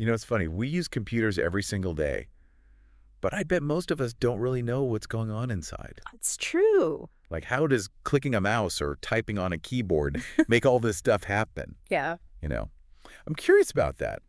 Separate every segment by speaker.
Speaker 1: You know, it's funny. We use computers every single day, but I bet most of us don't really know what's going on inside.
Speaker 2: It's true.
Speaker 1: Like, how does clicking a mouse or typing on a keyboard make all this stuff happen?
Speaker 2: Yeah.
Speaker 1: You know, I'm curious about that.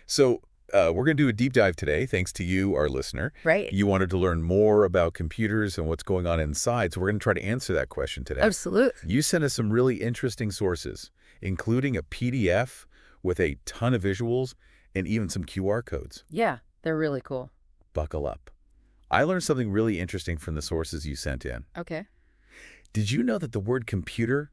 Speaker 1: So we're going to do a deep dive today, thanks to you, our listener.
Speaker 2: Right.
Speaker 1: You wanted to learn more about computers and what's going on inside, so we're going to try to answer that question today.
Speaker 2: Absolutely.
Speaker 1: You sent us some really interesting sources, including a PDF with a ton of visuals and even some QR codes.
Speaker 2: Yeah, they're really cool.
Speaker 1: Buckle up. I learned something really interesting from the sources you sent in.
Speaker 2: Okay.
Speaker 1: Did you know that the word computer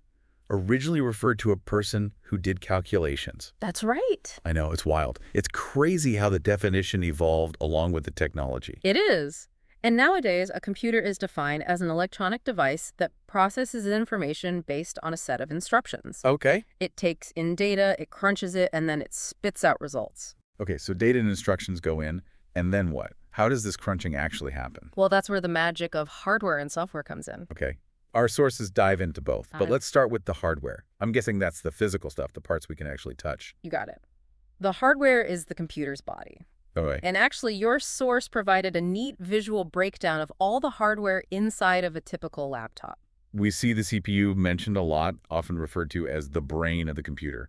Speaker 1: originally referred to a person who did calculations?
Speaker 2: That's right.
Speaker 1: I know, it's wild. It's crazy how the definition evolved along with the technology.
Speaker 2: It is. And nowadays, a computer is defined as an electronic device that processes information based on a set of instructions.
Speaker 1: Okay.
Speaker 2: It takes in data, it crunches it, and then it spits out results.
Speaker 1: Okay, so data and instructions go in, and then what? How does this crunching actually happen?
Speaker 2: Well, that's where the magic of hardware and software comes in.
Speaker 1: Okay. Our sources dive into both, but let's start with the hardware. I'm guessing that's the physical stuff, the parts we can actually touch.
Speaker 2: You got it. The hardware is the computer's body.
Speaker 1: Okay.
Speaker 2: And actually, your source provided a neat visual breakdown of all the hardware inside of a typical laptop.
Speaker 1: We see the CPU mentioned a lot, often referred to as the brain of the computer.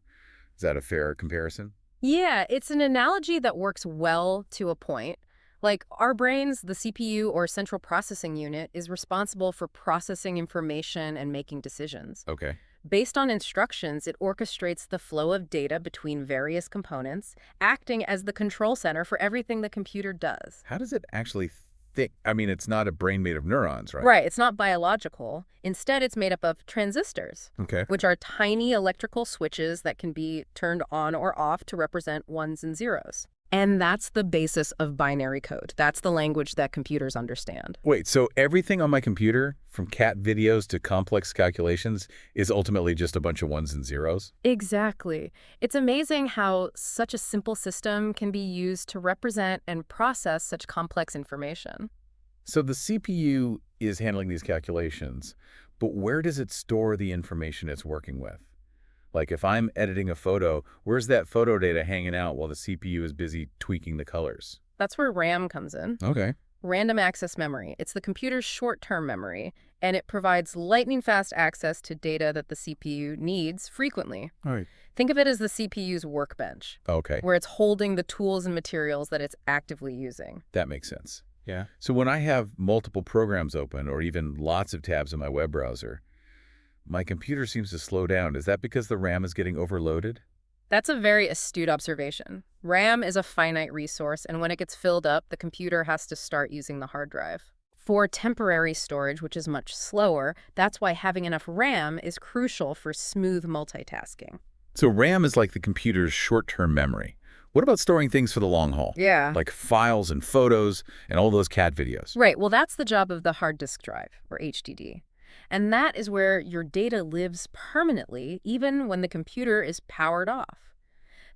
Speaker 1: Is that a fair comparison?
Speaker 2: Yeah, it's an analogy that works well to a point. Like our brains, the CPU or central processing unit is responsible for processing information and making decisions.
Speaker 1: Okay.
Speaker 2: Based on instructions, it orchestrates the flow of data between various components, acting as the control center for everything the computer does.
Speaker 1: How does it actually think? I mean, it's not a brain made of neurons, right?
Speaker 2: Right, it's not biological. Instead, it's made up of transistors,
Speaker 1: Okay.
Speaker 2: which are tiny electrical switches that can be turned on or off to represent ones and zeros. And that's the basis of binary code. That's the language that computers understand.
Speaker 1: Wait, so everything on my computer, from cat videos to complex calculations, is ultimately just a bunch of ones and zeros?
Speaker 2: Exactly. It's amazing how such a simple system can be used to represent and process such complex information.
Speaker 1: So the CPU is handling these calculations, but where does it store the information it's working with? Like if I'm editing a photo, where's that photo data hanging out while the CPU is busy tweaking the colors?
Speaker 2: That's where RAM comes in.
Speaker 1: Okay.
Speaker 2: Random access memory. It's the computer's short-term memory, and it provides lightning-fast access to data that the CPU needs frequently.
Speaker 1: All right.
Speaker 2: Think of it as the CPU's workbench,
Speaker 1: Okay.
Speaker 2: where it's holding the tools and materials that it's actively using.
Speaker 1: That makes sense.
Speaker 3: Yeah.
Speaker 1: So when I have multiple programs open or even lots of tabs in my web browser, my computer seems to slow down. Is that because the RAM is getting overloaded?
Speaker 2: That's a very astute observation. RAM is a finite resource, and when it gets filled up, the computer has to start using the hard drive. For temporary storage, which is much slower, that's why having enough RAM is crucial for smooth multitasking.
Speaker 1: So RAM is like the computer's short-term memory. What about storing things for the long haul?
Speaker 2: Yeah.
Speaker 1: Like files and photos and all those cat videos?
Speaker 2: Right, well, that's the job of the hard disk drive, or HDD. And that is where your data lives permanently, even when the computer is powered off.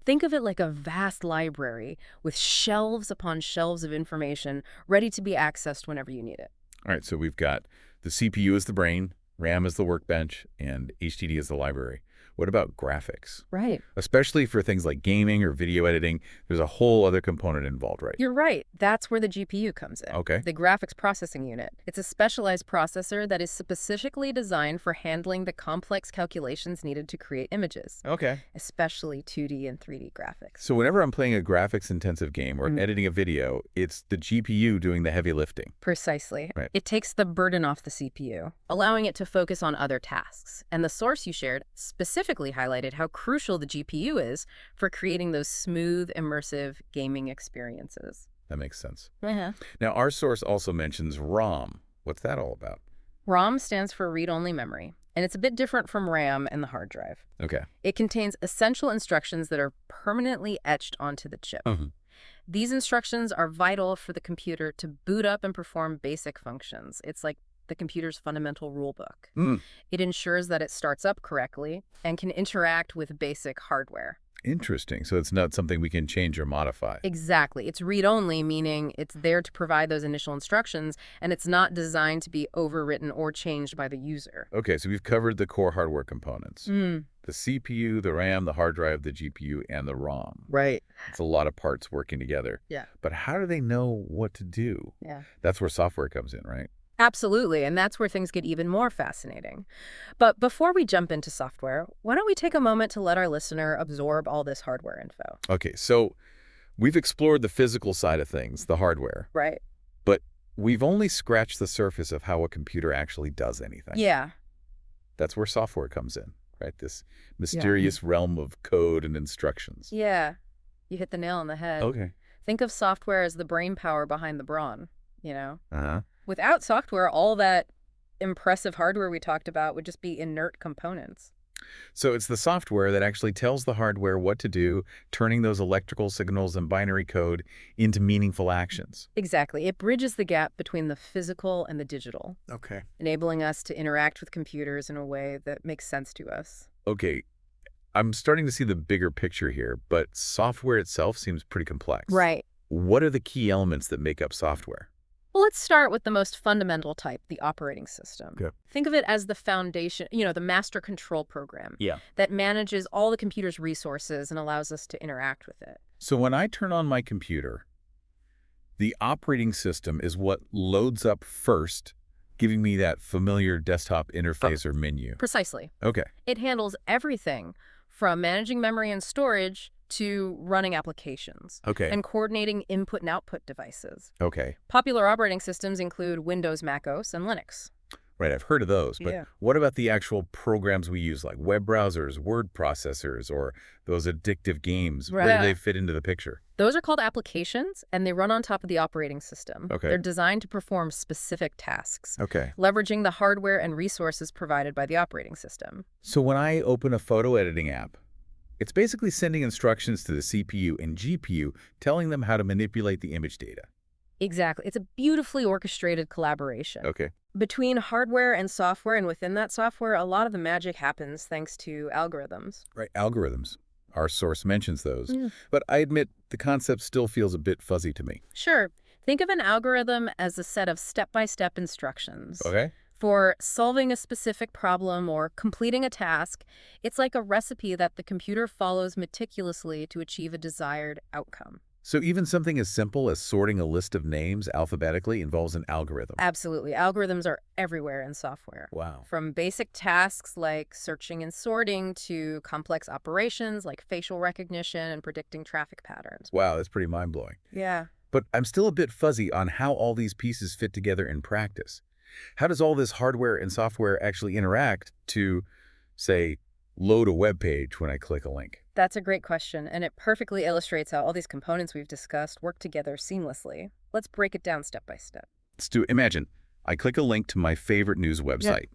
Speaker 2: Think of it like a vast library with shelves upon shelves of information ready to be accessed whenever you need it.
Speaker 1: All right, so we've got the CPU as the brain, RAM as the workbench, and HDD as the library. What about graphics?
Speaker 2: Right.
Speaker 1: Especially for things like gaming or video editing, there's a whole other component involved, right?
Speaker 2: You're right. That's where the GPU comes in.
Speaker 1: Okay.
Speaker 2: The graphics processing unit. It's a specialized processor that is specifically designed for handling the complex calculations needed to create images,
Speaker 1: Okay.
Speaker 2: especially 2D and 3D graphics.
Speaker 1: So whenever I'm playing a graphics-intensive game or editing a video, it's the GPU doing the heavy lifting.
Speaker 2: Precisely.
Speaker 1: Right.
Speaker 2: It takes the burden off the CPU, allowing it to focus on other tasks. And the source you shared specifically highlighted how crucial the GPU is for creating those smooth, immersive gaming experiences.
Speaker 1: That makes sense.
Speaker 2: Uh-huh.
Speaker 1: Now, our source also mentions ROM. What's that all about?
Speaker 2: ROM stands for read-only memory, and it's a bit different from RAM and the hard drive.
Speaker 1: Okay.
Speaker 2: It contains essential instructions that are permanently etched onto the chip. These instructions are vital for the computer to boot up and perform basic functions. It's like the computer's fundamental rulebook. It ensures that it starts up correctly and can interact with basic hardware.
Speaker 1: Interesting. So it's not something we can change or modify.
Speaker 2: Exactly. It's read-only, meaning it's there to provide those initial instructions, and it's not designed to be overwritten or changed by the user.
Speaker 1: Okay, so we've covered the core hardware components.
Speaker 2: Mm,
Speaker 1: The CPU, the RAM, the hard drive, the GPU, and the ROM.
Speaker 2: right.
Speaker 1: It's a lot of parts working together.
Speaker 2: Yeah.
Speaker 1: But how do they know what to do?
Speaker 2: Yeah.
Speaker 1: That's where software comes in, right?
Speaker 2: Absolutely, and that's where things get even more fascinating. But before we jump into software, why don't we take a moment to let our listener absorb all this hardware info?
Speaker 1: Okay, so we've explored the physical side of things, the hardware,
Speaker 2: Right.
Speaker 1: but we've only scratched the surface of how a computer actually does anything.
Speaker 2: Yeah.
Speaker 1: That's where software comes in, right? This mysterious realm of code and instructions.
Speaker 2: Yeah. You hit the nail on the head.
Speaker 1: Okay.
Speaker 2: Think of software as the brain power behind the brawn, you know?
Speaker 1: Uh-huh.
Speaker 2: Without software, all that impressive hardware we talked about would just be inert components.
Speaker 1: So it's the software that actually tells the hardware what to do, turning those electrical signals and binary code into meaningful actions.
Speaker 2: Exactly. It bridges the gap between the physical and the digital,
Speaker 1: Okay.
Speaker 2: enabling us to interact with computers in a way that makes sense to us.
Speaker 1: Okay, I'm starting to see the bigger picture here, but software itself seems pretty complex.
Speaker 2: Right.
Speaker 1: What are the key elements that make up software?
Speaker 2: Well, let's start with the most fundamental type, the operating system.
Speaker 1: Okay.
Speaker 2: Think of it as the foundation, the master control program
Speaker 1: Yeah.
Speaker 2: that manages all the computer's resources and allows us to interact with it.
Speaker 1: So when I turn on my computer, the operating system is what loads up first, giving me that familiar desktop interface or menu.
Speaker 2: Precisely.
Speaker 1: Okay.
Speaker 2: It handles everything from managing memory and storage to running applications
Speaker 1: Okay.
Speaker 2: and coordinating input and output devices.
Speaker 1: Okay.
Speaker 2: Popular operating systems include Windows, Mac OS, and Linux.
Speaker 1: Right, I've heard of those, but
Speaker 2: Yeah.
Speaker 1: what about the actual programs we use, like web browsers, word processors, or those addictive games? Where
Speaker 2: Right.
Speaker 1: do they fit into the picture?
Speaker 2: Those are called applications, and they run on top of the operating system.
Speaker 1: Okay.
Speaker 2: They're designed to perform specific tasks,
Speaker 1: Okay.
Speaker 2: leveraging the hardware and resources provided by the operating system.
Speaker 1: So when I open a photo editing app, it's basically sending instructions to the CPU and GPU, telling them how to manipulate the image data.
Speaker 2: Exactly. It's a beautifully orchestrated collaboration.
Speaker 1: Okay.
Speaker 2: Between hardware and software, and within that software, a lot of the magic happens thanks to algorithms.
Speaker 1: Right, algorithms. Our source mentions those.
Speaker 2: Yeah.
Speaker 1: But I admit the concept still feels a bit fuzzy to me.
Speaker 2: Sure. Think of an algorithm as a set of step-by-step instructions.
Speaker 1: Okay?
Speaker 2: For solving a specific problem or completing a task, it's like a recipe that the computer follows meticulously to achieve a desired outcome.
Speaker 1: So even something as simple as sorting a list of names alphabetically involves an algorithm.
Speaker 2: Absolutely. Algorithms are everywhere in software.
Speaker 1: Wow.
Speaker 2: From basic tasks like searching and sorting to complex operations like facial recognition and predicting traffic patterns.
Speaker 1: Wow, that's pretty mind-blowing.
Speaker 2: Yeah.
Speaker 1: But I'm still a bit fuzzy on how all these pieces fit together in practice. How does all this hardware and software actually interact to, say, load a web page when I click a link?
Speaker 2: That's a great question, and it perfectly illustrates how all these components we've discussed work together seamlessly. Let's break it down step by step.
Speaker 1: Imagine, I click a link to my favorite news website.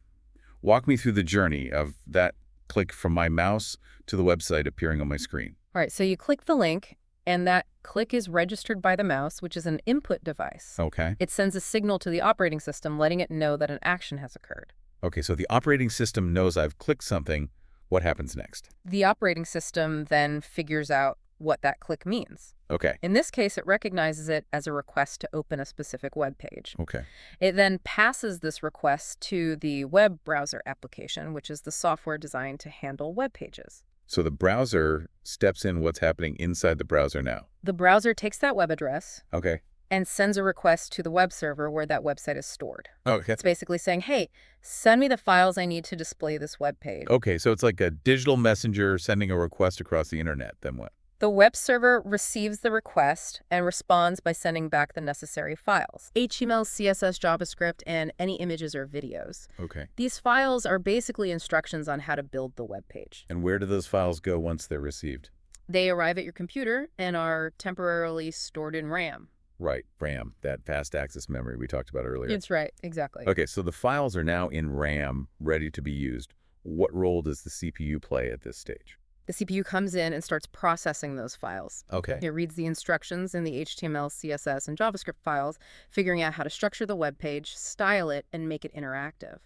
Speaker 1: Walk me through the journey of that click from my mouse to the website appearing on my screen.
Speaker 2: All right, so you click the link, and that click is registered by the mouse, which is an input device.
Speaker 1: Okay.
Speaker 2: It sends a signal to the operating system, letting it know that an action has occurred.
Speaker 1: Okay, so the operating system knows I've clicked something. What happens next?
Speaker 2: The operating system then figures out what that click means.
Speaker 1: Okay.
Speaker 2: In this case, it recognizes it as a request to open a specific web page.
Speaker 1: Okay.
Speaker 2: It then passes this request to the web browser application, which is the software designed to handle web pages.
Speaker 1: So the browser steps in what's happening inside the browser now.
Speaker 2: The browser takes that web address
Speaker 1: Okay.
Speaker 2: and sends a request to the web server where that website is stored.
Speaker 1: Okay.
Speaker 2: It's basically saying, hey, send me the files I need to display this web page.
Speaker 1: Okay, so it's like a digital messenger sending a request across the internet. Then what?
Speaker 2: The web server receives the request and responds by sending back the necessary files: HTML, CSS, JavaScript, and any images or videos.
Speaker 1: Okay.
Speaker 2: These files are basically instructions on how to build the web page.
Speaker 1: And where do those files go once they're received?
Speaker 2: They arrive at your computer and are temporarily stored in RAM.
Speaker 1: Right, RAM, that fast access memory we talked about earlier.
Speaker 2: That's right, exactly.
Speaker 1: Okay, so the files are now in RAM, ready to be used. What role does the CPU play at this stage?
Speaker 2: The CPU comes in and starts processing those files.
Speaker 1: Okay.
Speaker 2: It reads the instructions in the HTML, CSS, and JavaScript files, figuring out how to structure the web page, style it, and make it interactive.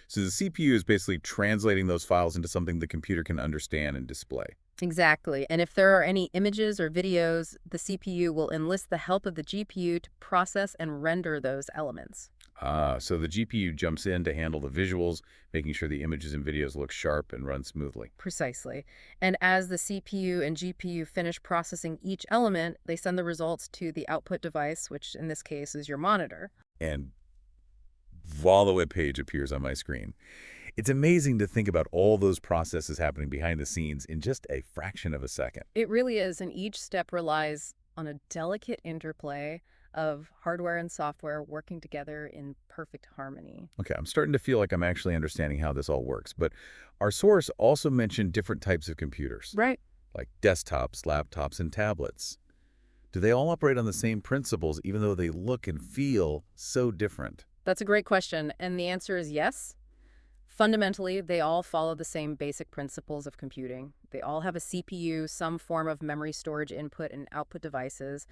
Speaker 1: So the CPU is basically translating those files into something the computer can understand and display.
Speaker 2: Exactly. And if there are any images or videos, the CPU will enlist the help of the GPU to process and render those elements.
Speaker 1: So the GPU jumps in to handle the visuals, making sure the images and videos look sharp and run smoothly.
Speaker 2: Precisely. And as the CPU and GPU finish processing each element, they send the results to the output device, which in this case is your monitor.
Speaker 1: And while the web page appears on my screen, it's amazing to think about all those processes happening behind the scenes in just a fraction of a second.
Speaker 2: It really is, and each step relies on a delicate interplay of hardware and software working together in perfect harmony.
Speaker 1: Okay, I'm starting to feel like I'm actually understanding how this all works, but our source also mentioned different types of computers,
Speaker 2: Right.
Speaker 1: like desktops, laptops, and tablets. Do they all operate on the same principles, even though they look and feel so different?
Speaker 2: That's a great question, and the answer is yes. Fundamentally, they all follow the same basic principles of computing. They all have a CPU, some form of memory storage input and output devices,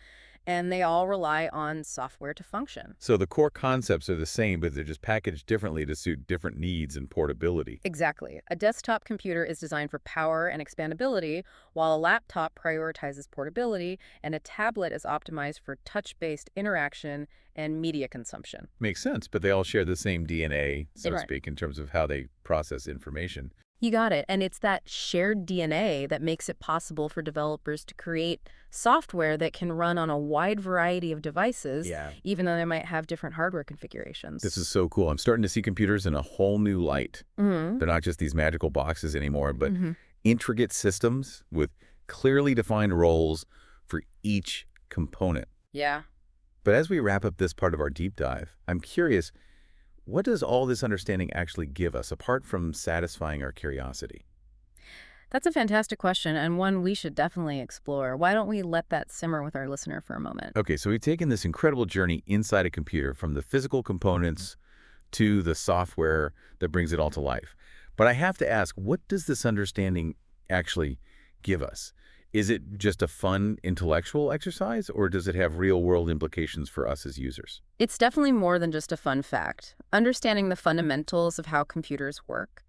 Speaker 2: and they all rely on software to function.
Speaker 1: So the core concepts are the same, but they're just packaged differently to suit different needs and portability.
Speaker 2: Exactly. A desktop computer is designed for power and expandability, while a laptop prioritizes portability, and a tablet is optimized for touch-based interaction and media consumption.
Speaker 1: Makes sense, but they all share the same DNA, so to
Speaker 2: Right.
Speaker 1: speak, in terms of how they process information.
Speaker 2: You got it. And it's that shared DNA that makes it possible for developers to create software that can run on a wide variety of devices,
Speaker 1: Yeah.
Speaker 2: even though they might have different hardware configurations.
Speaker 1: This is so cool. I'm starting to see computers in a whole new light.
Speaker 2: Mm-hmm.
Speaker 1: They're not just these magical boxes anymore, but
Speaker 2: Mm-hmm.
Speaker 1: intricate systems with clearly defined roles for each component.
Speaker 2: Yeah.
Speaker 1: But as we wrap up this part of our deep dive, I'm curious, what does all this understanding actually give us, apart from satisfying our curiosity?
Speaker 2: That's a fantastic question, and one we should definitely explore. Why don't we let that simmer with our listener for a moment?
Speaker 1: Okay, so we've taken this incredible journey inside a computer, from the physical components to the software that brings it all to life. But I have to ask, what does this understanding actually give us? Is it just a fun intellectual exercise, or does it have real-world implications for us as users?
Speaker 2: It's definitely more than just a fun fact. Understanding the fundamentals of how computers work,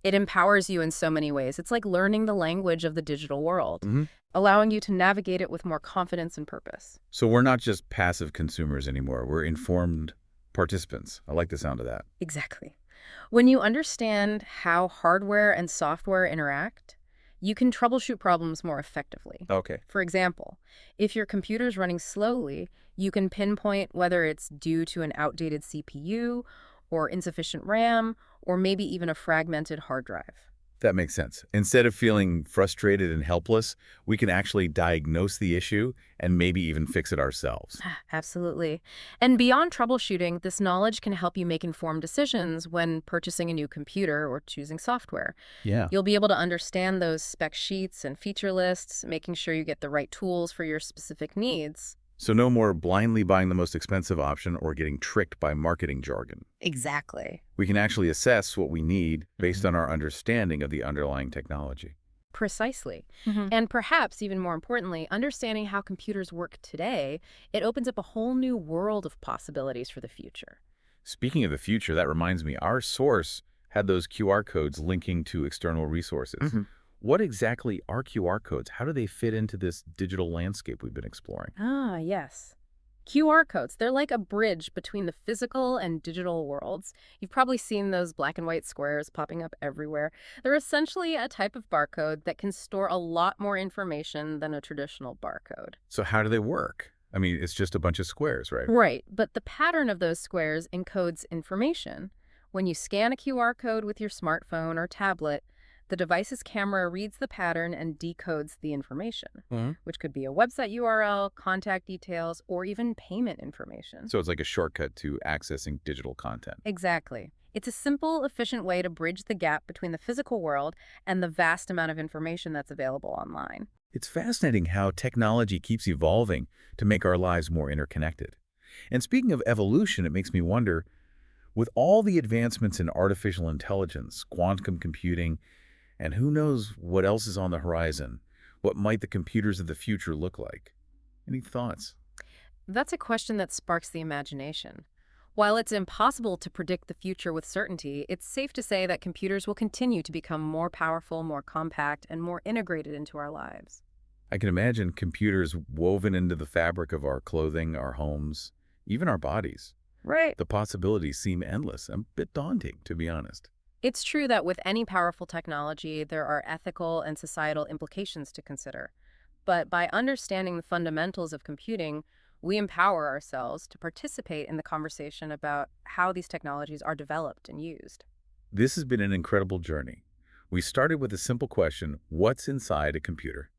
Speaker 2: it empowers you in so many ways. It's like learning the language of the digital world,
Speaker 1: Hmm.
Speaker 2: allowing you to navigate it with more confidence and purpose.
Speaker 1: So we're not just passive consumers anymore. We're informed participants. I like the sound of that.
Speaker 2: Exactly. When you understand how hardware and software interact, you can troubleshoot problems more effectively.
Speaker 1: Okay.
Speaker 2: For example, if your computer's running slowly, you can pinpoint whether it's due to an outdated CPU or insufficient RAM or maybe even a fragmented hard drive.
Speaker 1: That makes sense. Instead of feeling frustrated and helpless, we can actually diagnose the issue and maybe even fix it ourselves.
Speaker 2: Absolutely. And beyond troubleshooting, this knowledge can help you make informed decisions when purchasing a new computer or choosing software.
Speaker 1: Yeah.
Speaker 2: You'll be able to understand those spec sheets and feature lists, making sure you get the right tools for your specific needs.
Speaker 1: So no more blindly buying the most expensive option or getting tricked by marketing jargon.
Speaker 2: Exactly.
Speaker 1: We can actually assess what we need based on our understanding of the underlying technology.
Speaker 2: Precisely. And perhaps even more importantly, understanding how computers work today, it opens up a whole new world of possibilities for the future.
Speaker 1: Speaking of the future, that reminds me, our source had those QR codes linking to external resources. What exactly are QR codes? How do they fit into this digital landscape we've been exploring?
Speaker 2: Ah, yes. QR codes, they're like a bridge between the physical and digital worlds. You've probably seen those black and white squares popping up everywhere. They're essentially a type of barcode that can store a lot more information than a traditional barcode.
Speaker 1: So how do they work? I mean, it's just a bunch of squares, right?
Speaker 2: Right, but the pattern of those squares encodes information. When you scan a QR code with your smartphone or tablet, the device's camera reads the pattern and decodes the information,
Speaker 1: Mhm.
Speaker 2: which could be a website URL, contact details, or even payment information.
Speaker 1: So it's like a shortcut to accessing digital content.
Speaker 2: Exactly. It's a simple, efficient way to bridge the gap between the physical world and the vast amount of information that's available online.
Speaker 1: It's fascinating how technology keeps evolving to make our lives more interconnected. And speaking of evolution, it makes me wonder, with all the advancements in artificial intelligence, quantum computing, and who knows what else is on the horizon, what might the computers of the future look like? Any thoughts?
Speaker 2: That's a question that sparks the imagination. While it's impossible to predict the future with certainty, it's safe to say that computers will continue to become more powerful, more compact, and more integrated into our lives.
Speaker 1: I can imagine computers woven into the fabric of our clothing, our homes, even our bodies.
Speaker 2: Right.
Speaker 1: The possibilities seem endless and a bit daunting, to be honest.
Speaker 2: It's true that with any powerful technology, there are ethical and societal implications to consider. But by understanding the fundamentals of computing, we empower ourselves to participate in the conversation about how these technologies are developed and used.
Speaker 1: This has been an incredible journey. We started with a simple question, what's inside a computer?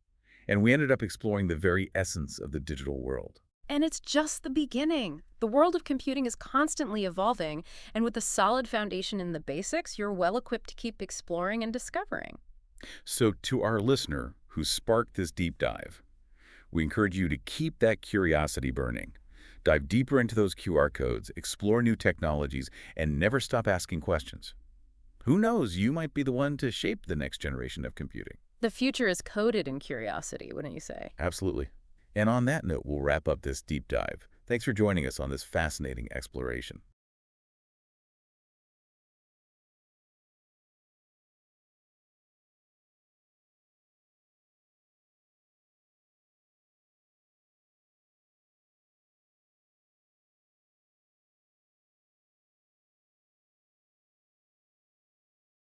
Speaker 1: And we ended up exploring the very essence of the digital world.
Speaker 2: And it's just the beginning. The world of computing is constantly evolving, and with a solid foundation in the basics, you're well equipped to keep exploring and discovering.
Speaker 1: So to our listener who sparked this deep dive, we encourage you to keep that curiosity burning. Dive deeper into those QR codes, explore new technologies, and never stop asking questions. Who knows, you might be the one to shape the next generation of computing.
Speaker 2: The future is coded in curiosity, wouldn't you say?
Speaker 1: Absolutely. And on that note, we'll wrap up this deep dive. Thanks for joining us on this fascinating exploration.